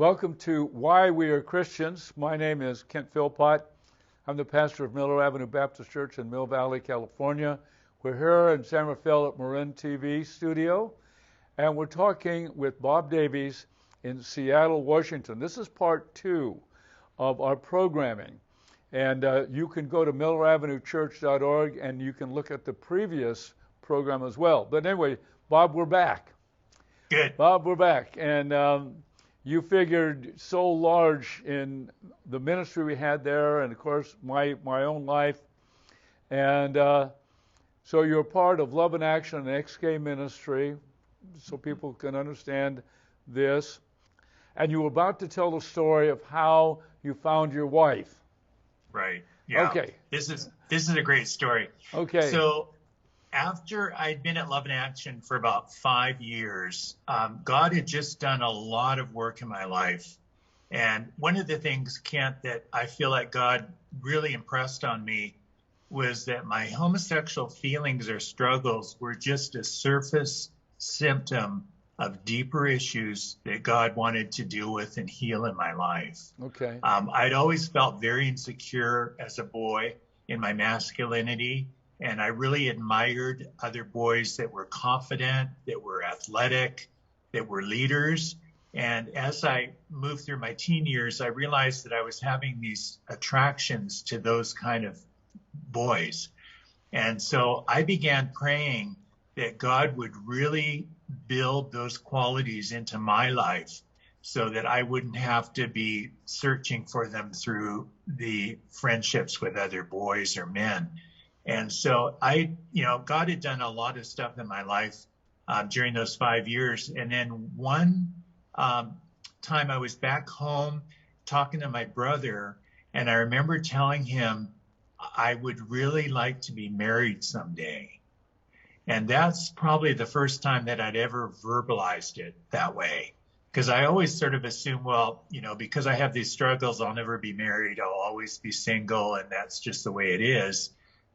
Welcome to Why We Are Christians. My name is Kent Philpott. I'm the pastor of Miller Avenue Baptist Church in Mill Valley, California. We're here in San Rafael at Marin TV studio, and we're talking with Bob Davies in Seattle, Washington. This is part 2 of our programming, and you can go to milleravenuechurch.org and you can look at the previous program as well. But anyway, Bob, we're back. Good. Bob, we're back, and you figured so large in the ministry we had there, and of course my own life, and so you're part of Love in Action and XK Ministry, so people can understand this. And you were about to tell the story of how you found your wife. Right. Yeah. Okay. This is a great story. Okay. So after I'd been at Love in Action for about 5 years, God had just done a lot of work in my life. And one of the things, Kent, that I feel like God really impressed on me was that my homosexual feelings or struggles were just a surface symptom of deeper issues that God wanted to deal with and heal in my life. Okay. I'd always felt very insecure as a boy in my masculinity, and I really admired other boys that were confident, that were athletic, that were leaders. And as I moved through my teen years, I realized that I was having these attractions to those kind of boys. And so I began praying that God would really build those qualities into my life so that I wouldn't have to be searching for them through the friendships with other boys or men. And so God had done a lot of stuff in my life during those 5 years. And then one time I was back home talking to my brother, and I remember telling him I would really like to be married someday. And that's probably the first time that I'd ever verbalized it that way. Because I always sort of assume, well, because I have these struggles, I'll never be married. I'll always be single, and that's just the way it is.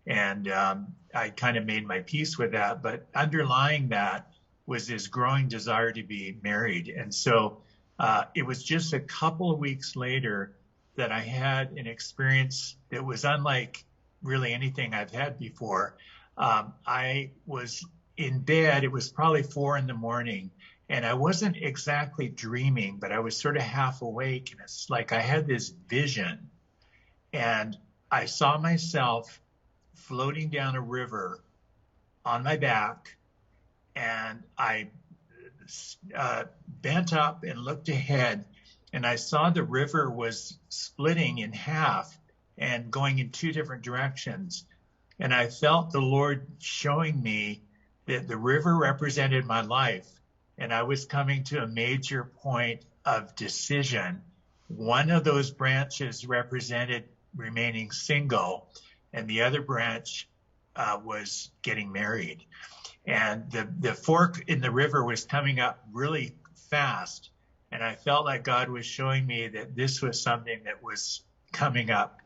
And I kind of made my peace with that. But underlying that was this growing desire to be married. And so it was just a couple of weeks later that I had an experience that was unlike really anything I've had before. I was in bed. It was probably 4 a.m, and I wasn't exactly dreaming, but I was sort of half awake. And it's like I had this vision, and I saw myself floating down a river on my back, and I bent up and looked ahead, and I saw the river was splitting in half and going in 2 different directions. And I felt the Lord showing me that the river represented my life, and I was coming to a major point of decision. One of those branches represented remaining single, and the other branch was getting married. And the fork in the river was coming up really fast, and I felt like God was showing me that this was something that was coming up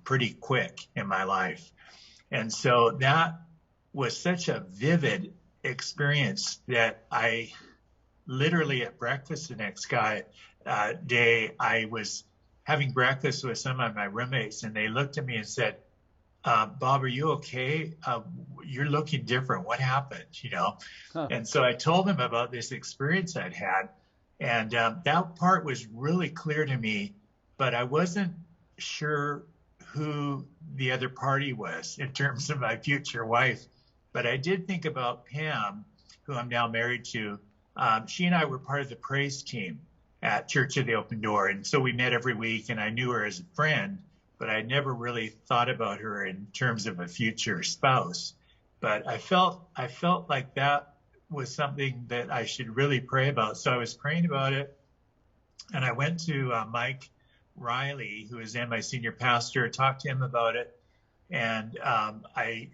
pretty quick in my life. And so that was such a vivid experience that I literally at breakfast the next day, I was having breakfast with some of my roommates, and they looked at me and said, Bob, are you okay? You're looking different. What happened? Huh. And so I told them about this experience I'd had. And that part was really clear to me, but I wasn't sure who the other party was in terms of my future wife. But I did think about Pam, who I'm now married to. She and I were part of the praise team at Church of the Open Door. And so we met every week, and I knew her as a friend, but I never really thought about her in terms of a future spouse. But I felt like that was something that I should really pray about. So I was praying about it, and I went to Mike Riley, who is then my senior pastor, talked to him about it, and I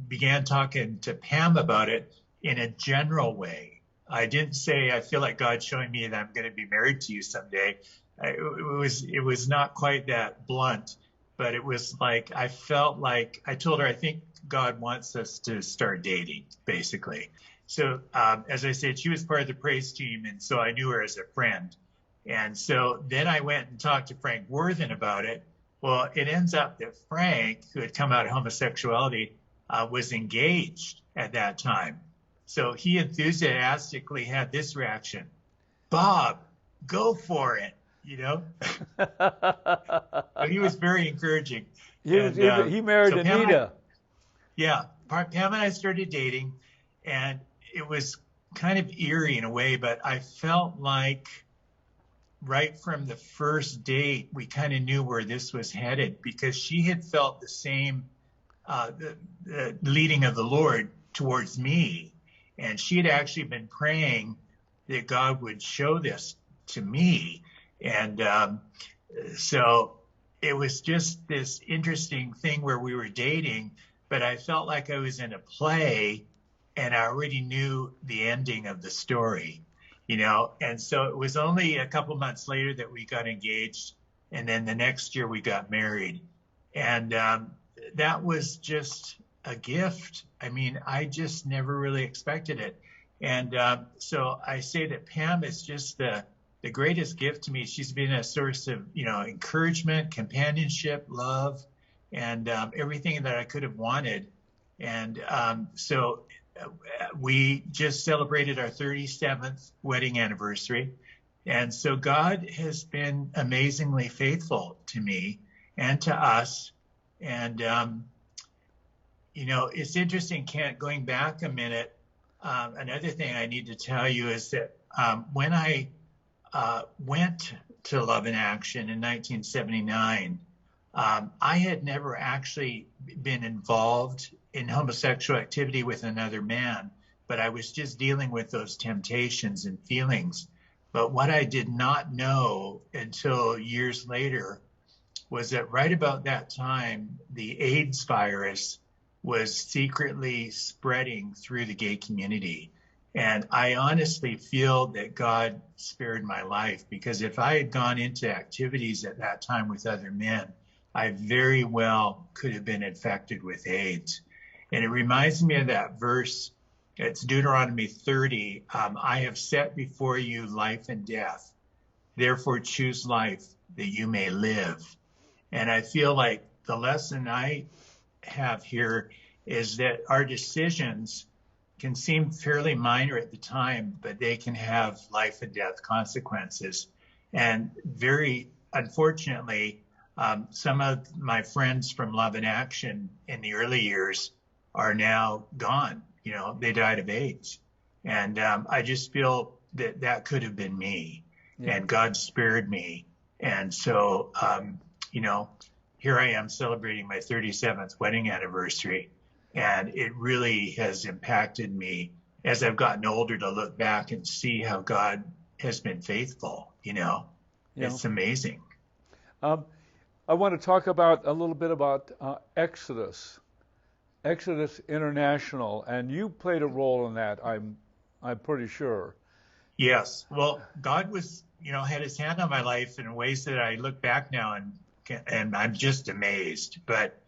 began talking to Pam about it in a general way. I didn't say, I feel like God's showing me that I'm going to be married to you someday. It was not quite that blunt, but it was like, I felt like, I told her, I think God wants us to start dating, basically. So as I said, she was part of the praise team, and so I knew her as a friend. And so then I went and talked to Frank Worthen about it. Well, it ends up that Frank, who had come out of homosexuality, was engaged at that time. So he enthusiastically had this reaction: Bob, go for it, you know? So he was very encouraging. He married Anita. Pam and I started dating, and it was kind of eerie in a way, but I felt like right from the first date, we kind of knew where this was headed, because she had felt the same the leading of the Lord towards me. And she had actually been praying that God would show this to me. And so it was just this interesting thing where we were dating, but I felt like I was in a play and I already knew the ending of the story, you know? And so it was only a couple months later that we got engaged. And then the next year we got married. And that was just a gift. I mean, I just never really expected it. And so I say that Pam is just the greatest gift to me. She's been a source of, you know, encouragement, companionship, love, and everything that I could have wanted. And so we just celebrated our 37th wedding anniversary. And so God has been amazingly faithful to me and to us. And, you know, it's interesting, Kent, going back a minute, another thing I need to tell you is that when I went to Love in Action in 1979, I had never actually been involved in homosexual activity with another man, but I was just dealing with those temptations and feelings. But what I did not know until years later was that right about that time, the AIDS virus was secretly spreading through the gay community. And I honestly feel that God spared my life, because if I had gone into activities at that time with other men, I very well could have been infected with AIDS. And it reminds me of that verse. It's Deuteronomy 30. I have set before you life and death. Therefore choose life that you may live. And I feel like the lesson I have here is that our decisions can seem fairly minor at the time, but they can have life and death consequences. And very unfortunately, some of my friends from Love in Action in the early years are now gone. You know, they died of AIDS. And I just feel that that could have been me. Yeah. And God spared me. And so, you know, here I am celebrating my 37th wedding anniversary. And it really has impacted me as I've gotten older to look back and see how God has been faithful. You know, it's amazing. I want to talk about a little bit about Exodus International, and you played a role in that. I'm pretty sure. Yes. Well, God was, you know, had his hand on my life in ways that I look back now and I'm just amazed. But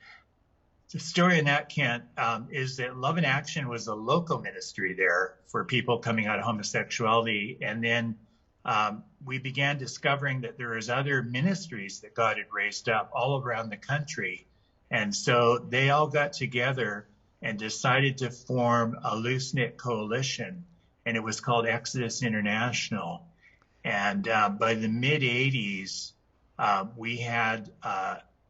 the story in that, Kent, is that Love in Action was a local ministry there for people coming out of homosexuality. And then we began discovering that there was other ministries that God had raised up all around the country. And so they all got together and decided to form a loose-knit coalition, and it was called Exodus International. And by the mid-'80s, we had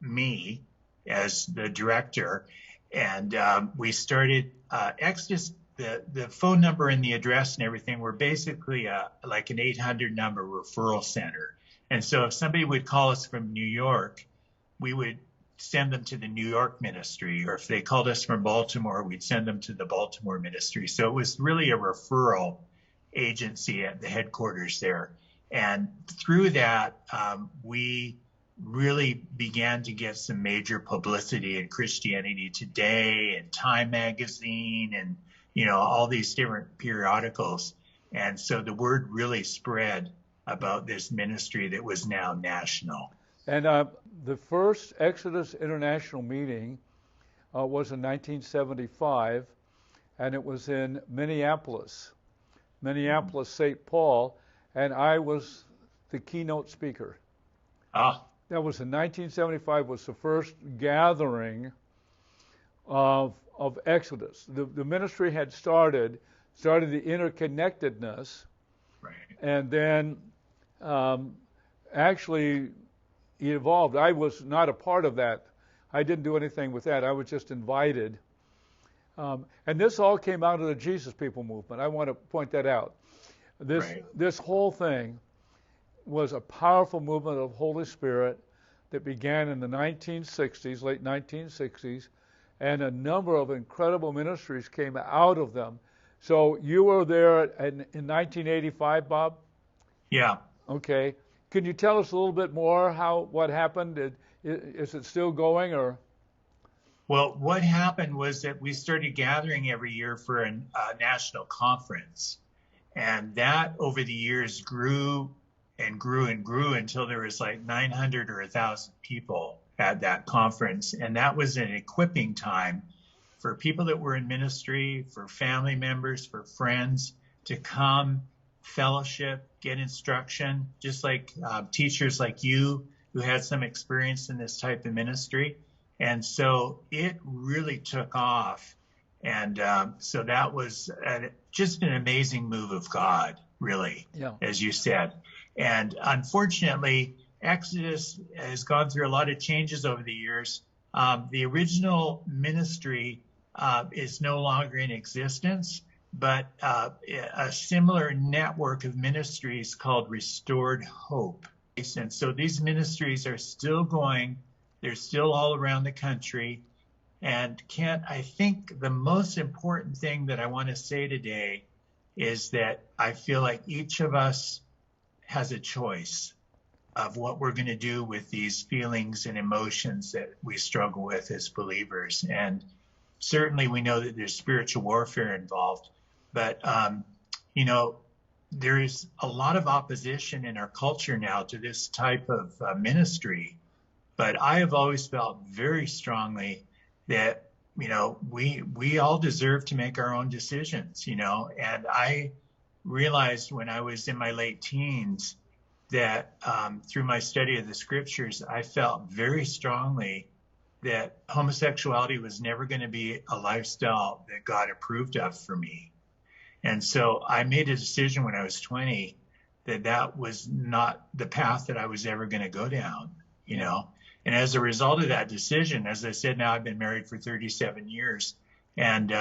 me as the director, and we started Exodus. The phone number and the address and everything were basically like an 800 number referral center. And so if somebody would call us from New York, we would send them to the New York ministry, or if they called us from Baltimore, we'd send them to the Baltimore ministry. So it was really a referral agency at the headquarters there. And through that, we really began to get some major publicity in Christianity Today and Time Magazine and, you know, all these different periodicals. And so the word really spread about this ministry that was now national. And the first Exodus International meeting was in 1975, and it was in Minneapolis, St. Paul, and I was the keynote speaker. Ah, That was in 1975. Was the first gathering of Exodus. The ministry had started the interconnectedness, right. and then actually it evolved. I was not a part of that. I didn't do anything with that. I was just invited. And this all came out of the Jesus People movement. I want to point that out. This whole thing was a powerful movement of Holy Spirit that began in the 1960s, late 1960s, and a number of incredible ministries came out of them. So you were there in 1985, Bob? Yeah. Okay. Can you tell us a little bit more what happened? Is it still going, or? Well, what happened was that we started gathering every year for a national conference. And that over the years grew and grew and grew until there was like 900 or 1,000 people at that conference. And that was an equipping time for people that were in ministry, for family members, for friends to come, fellowship, get instruction, just like teachers like you who had some experience in this type of ministry. And so it really took off. And so that was just an amazing move of God, really, as you said. And unfortunately, Exodus has gone through a lot of changes over the years. The original ministry is no longer in existence, but a similar network of ministries called Restored Hope. And so these ministries are still going. They're still all around the country. And Kent, I think the most important thing that I want to say today is that I feel like each of us has a choice of what we're going to do with these feelings and emotions that we struggle with as believers. And certainly we know that there's spiritual warfare involved, but, there is a lot of opposition in our culture now to this type of ministry. But I have always felt very strongly that, we all deserve to make our own decisions, and I realized when I was in my late teens that through my study of the scriptures, I felt very strongly that homosexuality was never going to be a lifestyle that God approved of for me. And so I made a decision when I was 20 that was not the path that I was ever going to go down, And as a result of that decision, as I said, now I've been married for 37 years. And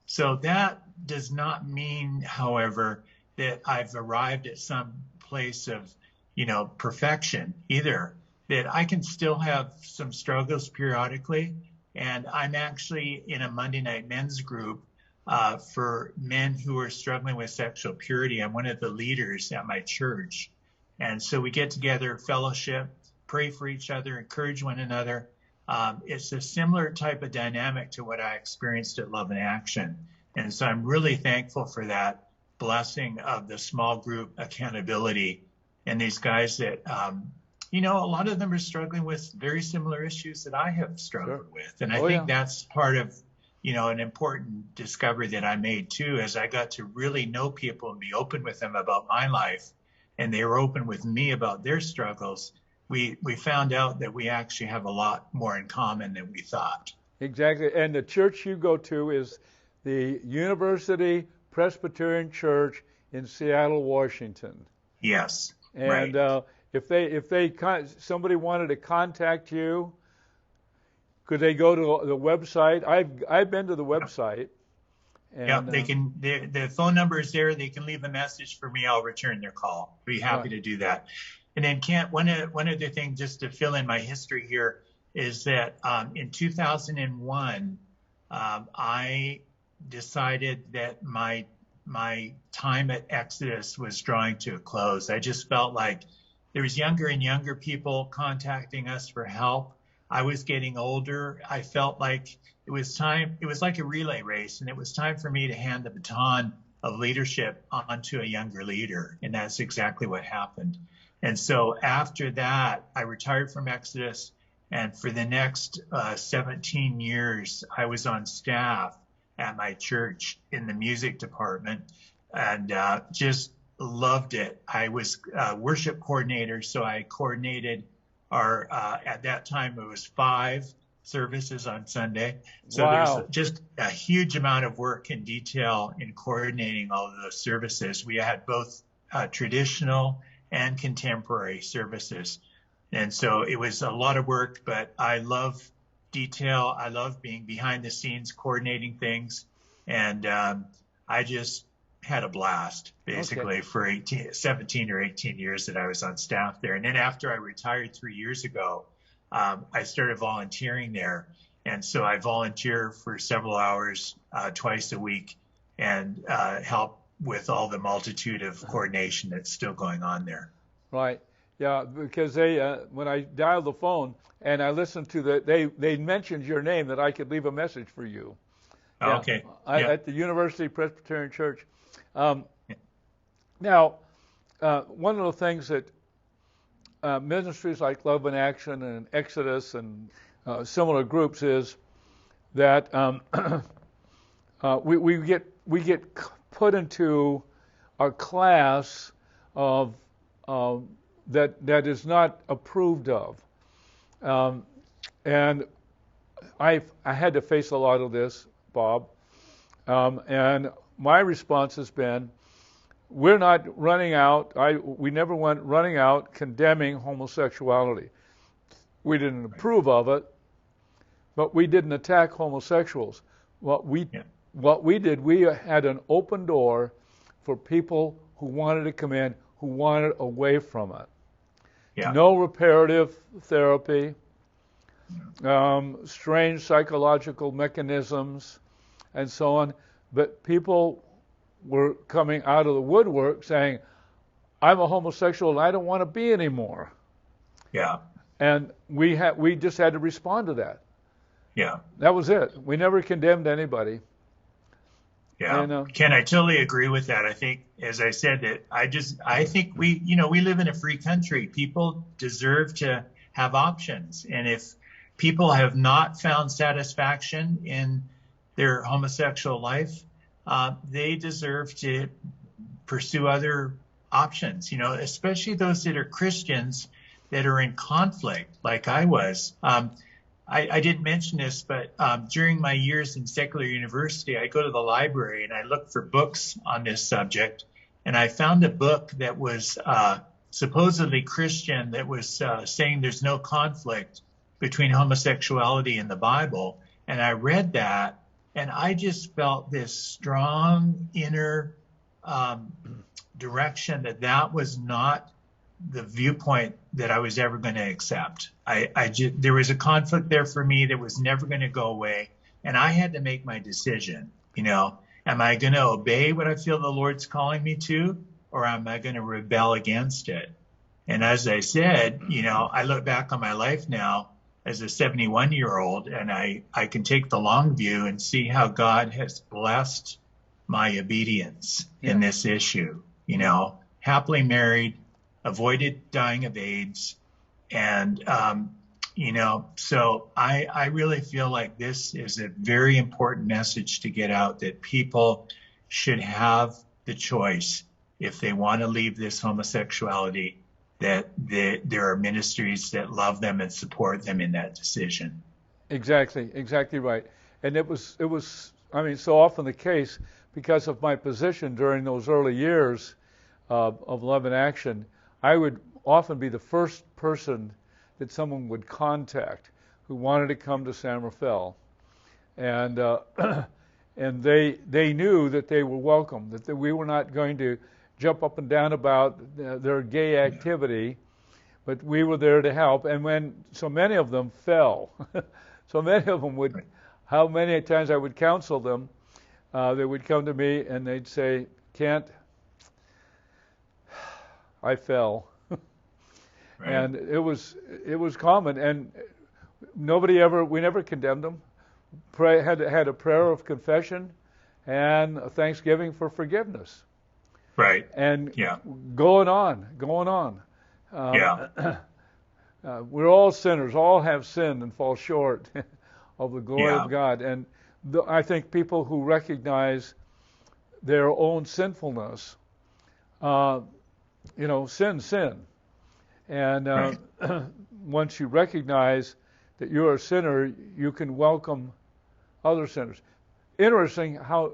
so that does not mean, however, that I've arrived at some place of, perfection either, that I can still have some struggles periodically. And I'm actually in a Monday night men's group for men who are struggling with sexual purity. I'm one of the leaders at my church. And so we get together, fellowship, pray for each other, encourage one another. It's a similar type of dynamic to what I experienced at Love in Action. And so I'm really thankful for that blessing of the small group accountability and these guys that, a lot of them are struggling with very similar issues that I have struggled with. And I think that's part of, an important discovery that I made too, as I got to really know people and be open with them about my life. And they were open with me about their struggles. We found out that we actually have a lot more in common than we thought. Exactly. And the church you go to is the University Presbyterian Church in Seattle, Washington. Yes. And right. If somebody wanted to contact you, could they go to the website? I've been to the website. And, they can. The phone number is there. They can leave a message for me. I'll return their call. Be happy to do that. And then, Kent, one other thing, just to fill in my history here, is that in 2001, I decided that my time at Exodus was drawing to a close. I just felt like there was younger and younger people contacting us for help. I was getting older. I felt like it was time. It was like a relay race, and it was time for me to hand the baton of leadership onto a younger leader. And that's exactly what happened. And so after that, I retired from Exodus. And for the next 17 years, I was on staff at my church in the music department, and just loved it. I was worship coordinator, so I coordinated our, at that time, it was 5 services on Sunday. So Wow. there's just a huge amount of work and detail in coordinating all of those services. We had both traditional and contemporary services. And so it was a lot of work, but I love detail. I love being behind the scenes, coordinating things. And I just had a blast, basically, for 17 or 18 years that I was on staff there. And then after I retired 3 years ago, I started volunteering there. And so I volunteer for several hours twice a week and help with all the multitude of coordination that's still going on there. Right. Yeah, because they when I dialed the phone and I listened to they mentioned your name, that I could leave a message for you. Yeah. Okay. At the University Presbyterian Church. Now, one of the things that ministries like Love in Action and Exodus and similar groups is that we get put into a class of that is not approved of, and I had to face a lot of this, Bob, and my response has been, we're not running out. We never went running out condemning homosexuality. We didn't approve of it, but we didn't attack homosexuals. What we did, we had an open door for people who wanted to come in, who wanted away from it. Yeah. No reparative therapy, strange psychological mechanisms, and so on. But people were coming out of the woodwork saying, I'm a homosexual and I don't want to be anymore. Yeah. And we just had to respond to that. Yeah. That was it. We never condemned anybody. Yeah. And, Ken, I totally agree with that. I think, as I said, that I think we live in a free country. People deserve to have options. And if people have not found satisfaction in their homosexual life, they deserve to pursue other options, especially those that are Christians that are in conflict, like I was. I didn't mention this, but during my years in secular university, I go to the library and I look for books on this subject. And I found a book that was supposedly Christian that was saying there's no conflict between homosexuality and the Bible. And I read that, and I just felt this strong inner direction that was not the viewpoint that I was ever going to accept. There was a conflict there for me that was never going to go away. And I had to make my decision, am I going to obey what I feel the Lord's calling me to, or am I going to rebel against it? And as I said, I look back on my life now as a 71-year-old, and I can take the long view and see how God has blessed my obedience in this issue, happily married, avoided dying of AIDS. And, so I really feel like this is a very important message to get out, that people should have the choice if they want to leave this homosexuality, that there are ministries that love them and support them in that decision. Exactly right. And it was, so often the case, because of my position during those early years of Love in Action, I would often be the first person that someone would contact who wanted to come to San Rafael, and and they knew that they were welcome, that we were not going to jump up and down about their gay activity, but we were there to help. And when so many of them fell, so many of them would, how many times I would counsel them, they would come to me and they'd say, Kent, I fell. Right. And it was common, and we never condemned them. Had a prayer of confession and a thanksgiving for forgiveness. Right. And going on. We're all sinners. All have sinned and fall short of the glory of God. And I think people who recognize their own sinfulness uh, sin. And Right. once you recognize that you're a sinner, you can welcome other sinners. Interesting how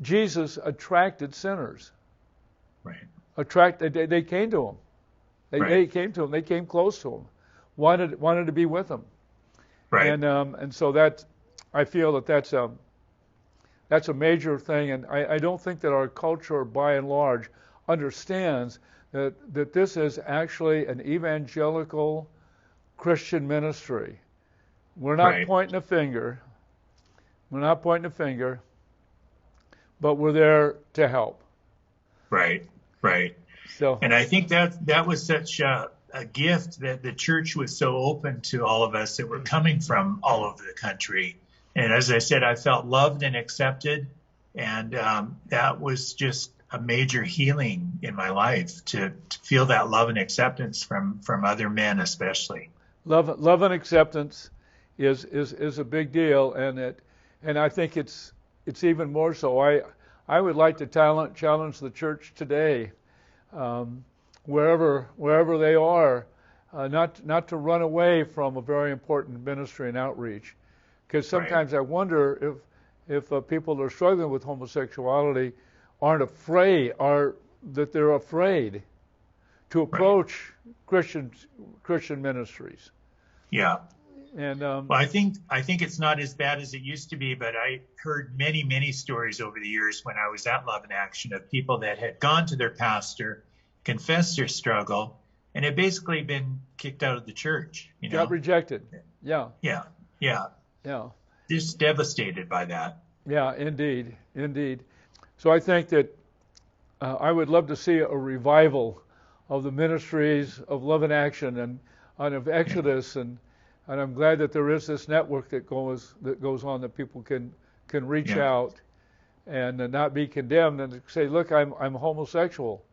Jesus attracted sinners. Right. They came to him. Right. They came to him. They came close to him. Wanted to be with him. Right. And so that I feel that that's a major thing. And I don't think that our culture, by and large, understands that this is actually an evangelical Christian ministry. We're not Right. pointing a finger. We're not pointing a finger, but we're there to help. Right. Right. So, And I think that was such a gift that the church was so open to all of us that were coming from all over the country. And as I said, I felt loved and accepted. And that was just a major healing in my life to feel that love and acceptance from other men, especially. love and acceptance is a big deal, and I think it's even more so. I would like to challenge the church today, wherever they are, not to run away from a very important ministry and outreach, because sometimes I wonder if people that are struggling with homosexuality aren't afraid, that they're afraid to approach Christian ministries. Yeah. And Well, I think it's not as bad as it used to be, but I heard many stories over the years when I was at Love in Action of people that had gone to their pastor, confessed their struggle, and had basically been kicked out of the church. Got rejected. Yeah. Yeah. Just devastated by that. Yeah, indeed. So I think that I would love to see a revival of the ministries of Love in Action and of Exodus, and I'm glad that there is this network that goes on, that people can reach out and not be condemned and say, look, I'm homosexual,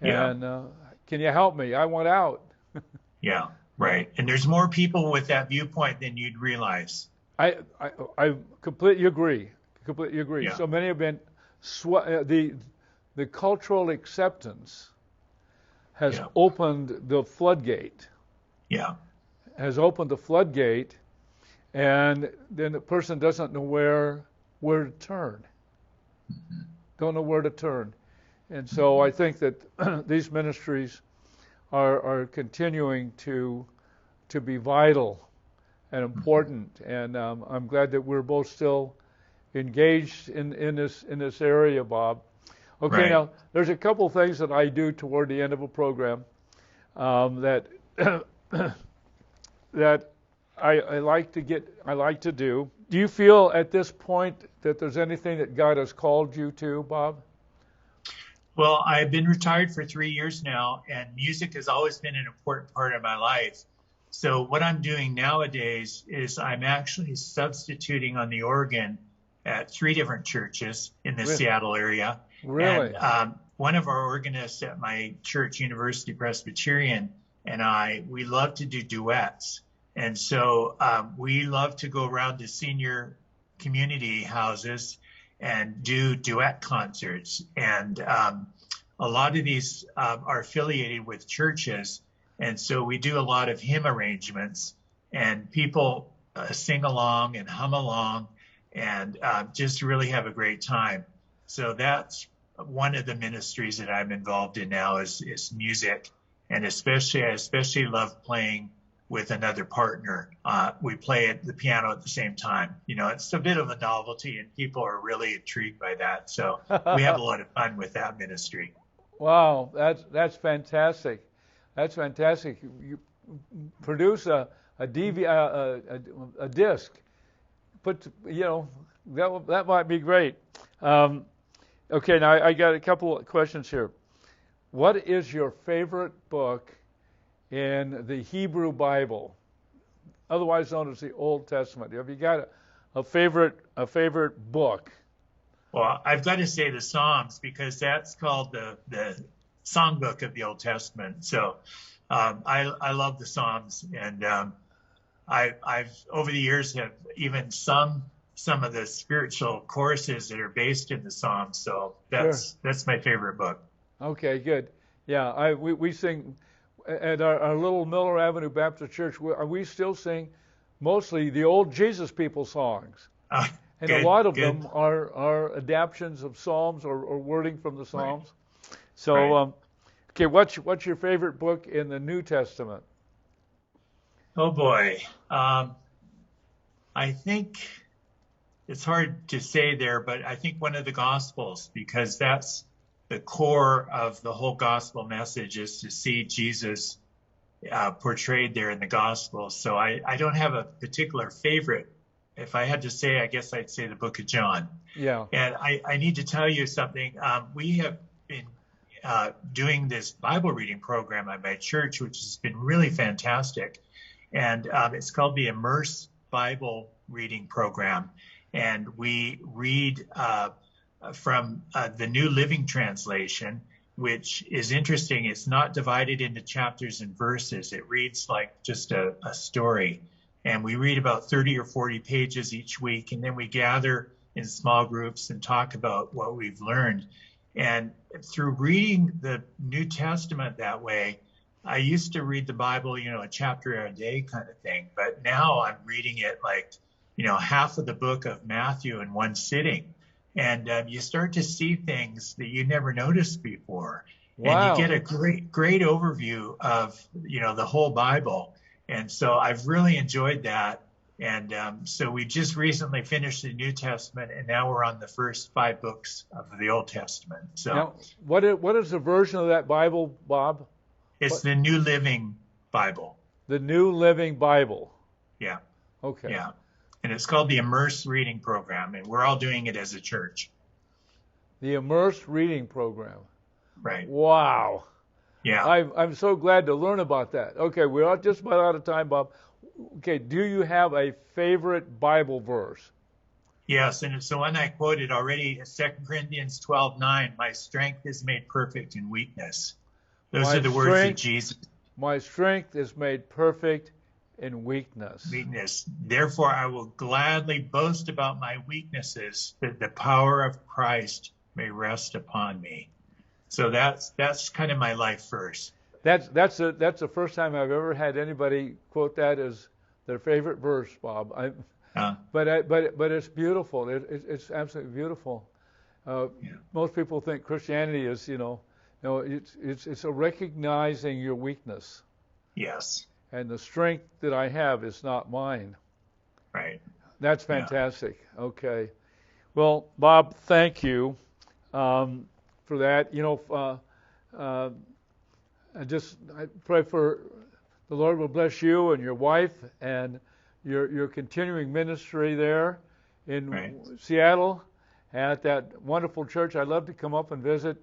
and can you help me? I want out. Yeah, right. And there's more people with that viewpoint than you'd realize. I completely agree. Yeah. So many have been the cultural acceptance has opened the floodgate. Yeah. Has opened the floodgate, and then the person doesn't know where to turn. Don't know where to turn. And so I think that these ministries are continuing to be vital and important. And I'm glad that we're both still engaged in this area, Bob. Okay, Right. Now there's a couple things that I do toward the end of a program that that I like to do. Do you feel at this point that there's anything that God has called you to, Bob? Well, I've been retired for 3 years now, and music has always been an important part of my life. So what I'm doing nowadays is I'm actually substituting on the organ at 3 different churches in the Seattle area. Really? And one of our organists at my church, University Presbyterian, and we love to do duets. And so we love to go around to senior community houses and do duet concerts. And a lot of these are affiliated with churches. And so we do a lot of hymn arrangements, and people sing along and hum along and just really have a great time. So that's one of the ministries that I'm involved in now is music. And I especially love playing with another partner. We play the piano at the same time. It's a bit of a novelty, and people are really intrigued by that. So we have a lot of fun with that ministry. Wow, that's fantastic. That's fantastic. You produce a disc. That might be great. Okay, now I got a couple of questions here. What is your favorite book in the Hebrew Bible, otherwise known as the Old Testament? Have you got a favorite book? Well, I've got to say the Psalms, because that's called the songbook of the Old Testament. So I love the Psalms, and I've over the years have even sung some of the spiritual choruses that are based in the Psalms. So that's my favorite book. Okay, good. Yeah, we sing at our little Miller Avenue Baptist Church. We still sing mostly the old Jesus people songs, and a lot of them are adaptions of Psalms or wording from the Psalms. Right. So, right. Okay, what's your favorite book in the New Testament? Oh boy, I think it's hard to say there, but I think one of the Gospels, because that's the core of the whole gospel message, is to see Jesus portrayed there in the gospel. So I don't have a particular favorite. If I had to say, I guess I'd say the book of John. Yeah. And I need to tell you something. We have been doing this Bible reading program at my church, which has been really fantastic. And it's called the Immerse Bible Reading Program. And we read from the New Living Translation, which is interesting. It's not divided into chapters and verses. It reads like just a story. And we read about 30 or 40 pages each week. And then we gather in small groups and talk about what we've learned. And through reading the New Testament that way, I used to read the Bible, a chapter a day kind of thing. But now I'm reading it like, half of the book of Matthew in one sitting. And you start to see things that you never noticed before. Wow. And you get a great overview of, the whole Bible. And so I've really enjoyed that. And so we just recently finished the New Testament, and now we're on the first 5 books of the Old Testament. So now, what is the version of that Bible, Bob? It's the New Living Bible. The New Living Bible. Yeah. Okay. Yeah. And it's called the Immerse Reading Program, and we're all doing it as a church. The Immerse Reading Program. Right. Wow. Yeah. I'm so glad to learn about that. Okay, we're just about out of time, Bob. Okay, do you have a favorite Bible verse? Yes, and it's the one I quoted already, 2 Corinthians 12:9. My strength is made perfect in weakness. Those are the words of Jesus. My strength is made perfect in weakness. Therefore, I will gladly boast about my weaknesses, that the power of Christ may rest upon me. So that's kind of my life verse. That's the first time I've ever had anybody quote that as their favorite verse, Bob. But it's beautiful. It's absolutely beautiful. Most people think Christianity is, it's a recognizing your weakness. Yes. And the strength that I have is not mine. Right. That's fantastic. Yeah. Okay. Well, Bob, thank you for that. I pray for the Lord will bless you and your wife and your continuing ministry there in Seattle at that wonderful church. I'd love to come up and visit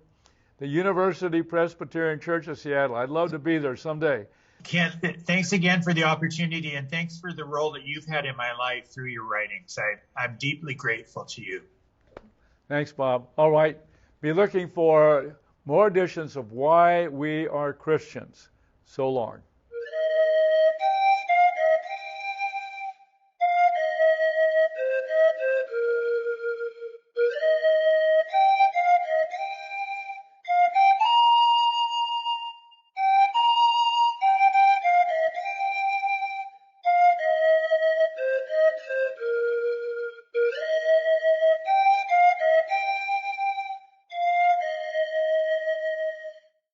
the University Presbyterian Church of Seattle. I'd love to be there someday. Kent, thanks again for the opportunity, and thanks for the role that you've had in my life through your writings. I'm deeply grateful to you. Thanks, Bob. All right. Be looking for more editions of Why We Are Christians. So long.